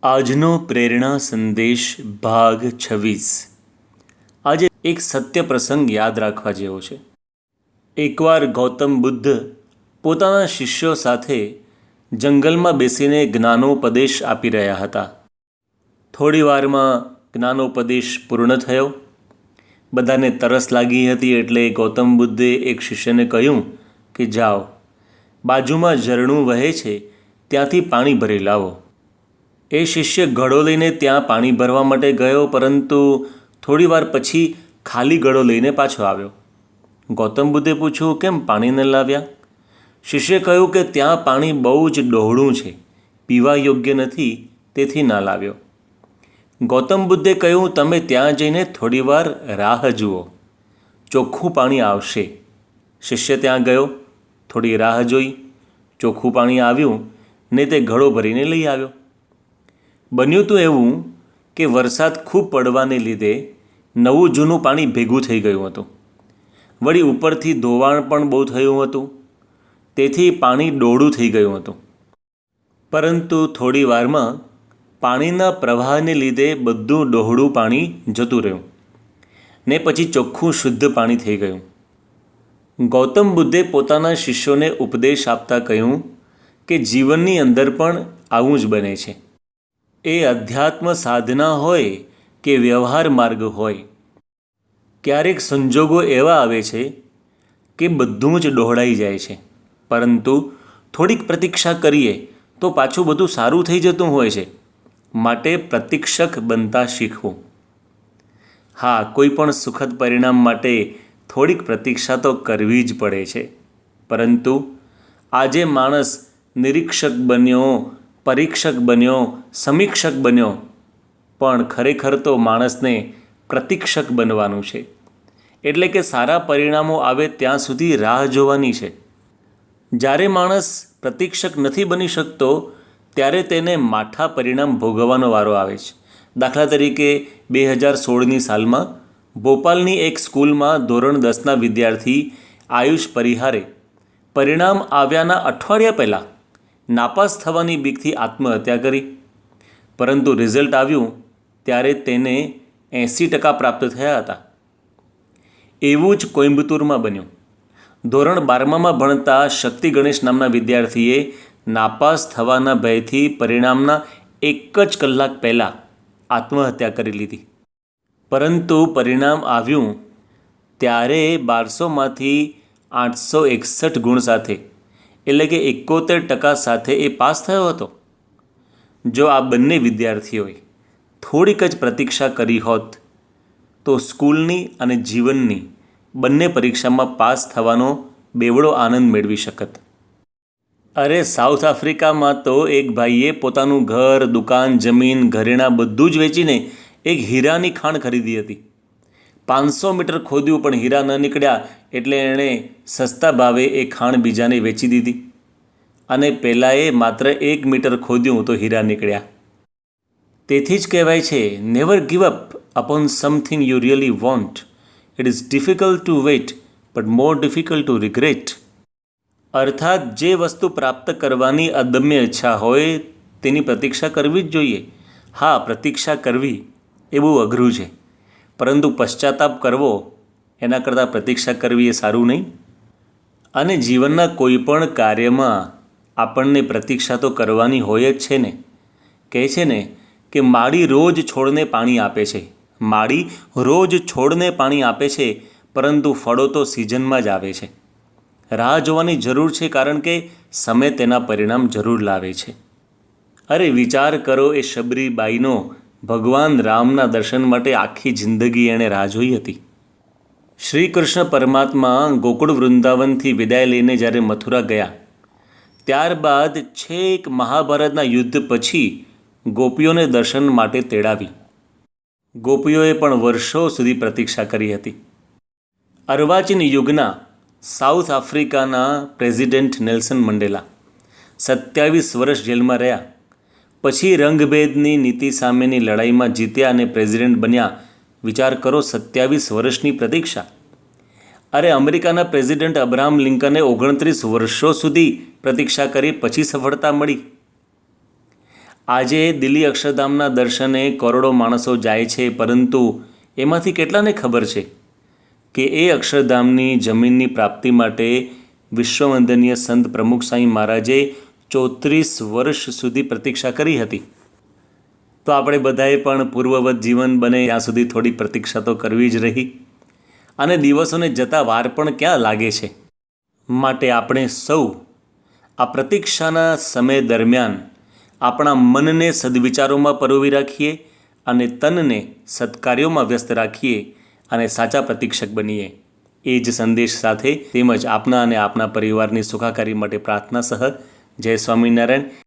આજનો પ્રેરણા સંદેશ ભાગ 26। આજે એક સત્ય પ્રસંગ યાદ રાખવા જેવો છે। એકવાર ગૌતમ બુદ્ધ પોતાના શિષ્યો સાથે જંગલમાં બેસીને જ્ઞાનોપદેશ આપી રહ્યા હતા। થોડી વારમાં જ્ઞાનોપદેશ પૂર્ણ થયો। બધાને તરસ લાગી હતી એટલે ગૌતમ બુદ્ધે એક શિષ્યને કહ્યું કે જાઓ, બાજુમાં ઝરણું વહે છે ત્યાંથી પાણી ભરી લાવો। એ શિષ્ય ઘડો લઈને ત્યાં પાણી ભરવા માટે ગયો, પરંતુ થોડી વાર પછી ખાલી ઘડો લઈને પાછો આવ્યો। ગૌતમ બુદ્ધે પૂછ્યું, કેમ પાણી ન લાવ્યા? શિષ્યે કહ્યું કે ત્યાં પાણી બહુ જ ડહોળું છે, પીવા યોગ્ય નથી, તેથી ના લાવ્યો। ગૌતમ બુદ્ધે કહ્યું, તમે ત્યાં જઈને થોડી વાર રાહ જુઓ, ચોખ્ખું પાણી આવશે। શિષ્ય ત્યાં ગયો, થોડી રાહ જોઈ, ચોખ્ખું પાણી આવ્યું ને તે ઘડો ભરીને લઈ આવ્યો। બન્યું તો એવું કે વરસાદ ખૂબ પડવાને લીધે નવું જૂનું પાણી ભેગું થઈ ગયું હતું। વળી ઉપરથી ધોવાણ પણ બહુ થયું હતું, તેથી પાણી ડોળું થઈ ગયું હતું। પરંતુ થોડી વારમાં પાણીના પ્રવાહને લીધે બધું ડહોળું પાણી જતું રહ્યું ને પછી ચોખ્ખું શુદ્ધ પાણી થઈ ગયું। ગૌતમ બુદ્ધે પોતાના શિષ્યોને ઉપદેશ આપતા કહ્યું કે જીવનની અંદર પણ આવું જ બને છે। એ અધ્યાત્મ સાધના હોય કે વ્યવહાર માર્ગ હોય, ક્યારેક સંજોગો એવા આવે છે કે બધું જ ડહોળાઈ જાય છે, પરંતુ થોડીક પ્રતીક્ષા કરીએ તો પાછું બધું સારું થઈ જતું હોય છે। માટે પ્રતીક્ષક બનતા શીખવું। હા, કોઈ પણ સુખદ પરિણામ માટે થોડીક પ્રતીક્ષા તો કરવી જ પડે છે, પરંતુ આજે માણસ નિરીક્ષક બન્યો, પરીક્ષક બન્યો, સમીક્ષક બન્યો, પણ ખરેખર તો માણસને પ્રતીક્ષક બનવાનું છે। એટલે કે સારા પરિણામો આવે ત્યાં સુધી રાહ જોવાની છે। જ્યારે માણસ પ્રતીક્ષક નથી બની શકતો ત્યારે તેને માઠા પરિણામ ભોગવવાનો વારો આવે છે। દાખલા તરીકે 2016ની સાલમાં ભોપાલની એક સ્કૂલમાં ધોરણ 10ના વિદ્યાર્થી આયુષ પરિહારે પરિણામ આવ્યાના અઠવાડિયા પહેલાં નાપાસ થવાની બીકથી આત્મહત્યા કરી, પરંતુ રિઝલ્ટ આવ્યું ત્યારે તેને 80% પ્રાપ્ત થયા હતા। એવું જ કોઇમ્બતુરમાં બન્યું। ધોરણ 12માં ભણતા શક્તિ ગણેશ નામના વિદ્યાર્થીએ નાપાસ થવાના ભયથી પરિણામના એક જ કલાક પહેલાં આત્મહત્યા કરી લીધી, પરંતુ પરિણામ આવ્યું ત્યારે 1200માંથી 861 ગુણ સાથે, એટલે કે 71% સાથે એ પાસ થયો હતો। જો આ બંને વિદ્યાર્થીઓએ થોડીક જ પ્રતીક્ષા કરી હોત તો સ્કૂલની અને જીવનની બંને પરીક્ષામાં પાસ થવાનો બેવડો આનંદ મેળવી શકત। અરે, સાઉથ આફ્રિકામાં તો એક ભાઈએ પોતાનું ઘર, દુકાન, જમીન, ઘરેણાં બધું જ વેચીને એક હીરાની ખાણ ખરીદી હતી। 500 મીટર ખોદ્યું પણ હીરા ન નીકળ્યા, એટલે એણે સસ્તા ભાવે એ ખાણ બીજાને વેચી દીધી, અને પહેલાંએ માત્ર 1 મીટર ખોદ્યું તો હીરા નીકળ્યા। તેથી જ કહેવાય છે, never give up upon something you really want. It is difficult to wait but more difficult to regret. અર્થાત જે વસ્તુ પ્રાપ્ત કરવાની અદમ્ય ઈચ્છા હોય તેની પ્રતીક્ષા કરવી જ જોઈએ। હા, પ્રતીક્ષા કરવી એ બહુ અઘરું છે, પરંતુ પશ્ચાતાપ કરવો એના કરતાં પ્રતીક્ષા કરવી એ સારું નહીં? અને જીવનના કોઈ પણ કાર્યમાં આપણને પ્રતીક્ષા તો કરવાની હોય જ છે ને। કહે છે ને કે માળી રોજ છોડને પાણી આપે છે, માળી રોજ છોડને પાણી આપે છે, પરંતુ ફળો તો સિઝનમાં જ આવે છે। રાહ જોવાની જરૂર છે, કારણ કે સમય તેના પરિણામ જરૂર લાવે છે। અરે, વિચાર કરો એ શબરીબાઈનો ભગવાન રામના દર્શન માટે આખી જિંદગી એણે રાહ જોઈ હતી। શ્રી કૃષ્ણ પરમાત્મા ગોકુળ વૃંદાવનથી વિદાય લઈને જ્યારે મથુરા ગયા, ત્યારબાદ છેક મહાભારતના યુદ્ધ પછી ગોપીઓને દર્શન માટે તેડાવી। ગોપીઓએ પણ વર્ષો સુધી પ્રતીક્ષા કરી હતી। અર્વાચીન યુગના સાઉથ આફ્રિકાના પ્રેસિડેન્ટ નેલ્સન મંડેલા 27 વર્ષ જેલમાં રહ્યા, પછી રંગભેદની નીતિ સામેની લડાઈમાં જીત્યા અને પ્રેસિડેન્ટ બન્યા। વિચાર કરો, 27 વર્ષની પ્રતીક્ષા। અરે, અમેરિકાના પ્રેસિડેન્ટ અબ્રાહમ લિંકને 29 વર્ષો સુધી પ્રતીક્ષા કરી પછી સફળતા મળી। આજે દિલ્હી અક્ષરધામના દર્શને કરોડો માણસો જાય છે, પરંતુ એમાંથી કેટલાને ખબર છે કે એ અક્ષરધામની જમીનની પ્રાપ્તિ માટે વિશ્વવંદનીય સંત પ્રમુખ સાંઈ મહારાજે 34 વર્ષ સુધી પ્રતીક્ષા કરી હતી. તો આપણે બધાએ પણ પૂર્વવત જીવન બને ત્યાં સુધી થોડી પ્રતીક્ષા તો કરવી જ રહી, અને દિવસોને જતાં વાર પણ ક્યાં લાગે છે. માટે આપણે સૌ આ પ્રતીક્ષાના સમય દરમિયાન આપણા મનને સદવિચારોમાં પરોવી રાખીએ અને તનને સત્કાર્યોમાં વ્યસ્ત રાખીએ અને સાચા પ્રતીક્ષક બનીએ. એ જ સંદેશ સાથે તેમજ આપના અને આપના પરિવારની સુખાકારી માટે પ્રાર્થના સહ જય સ્વામિનારાયણ.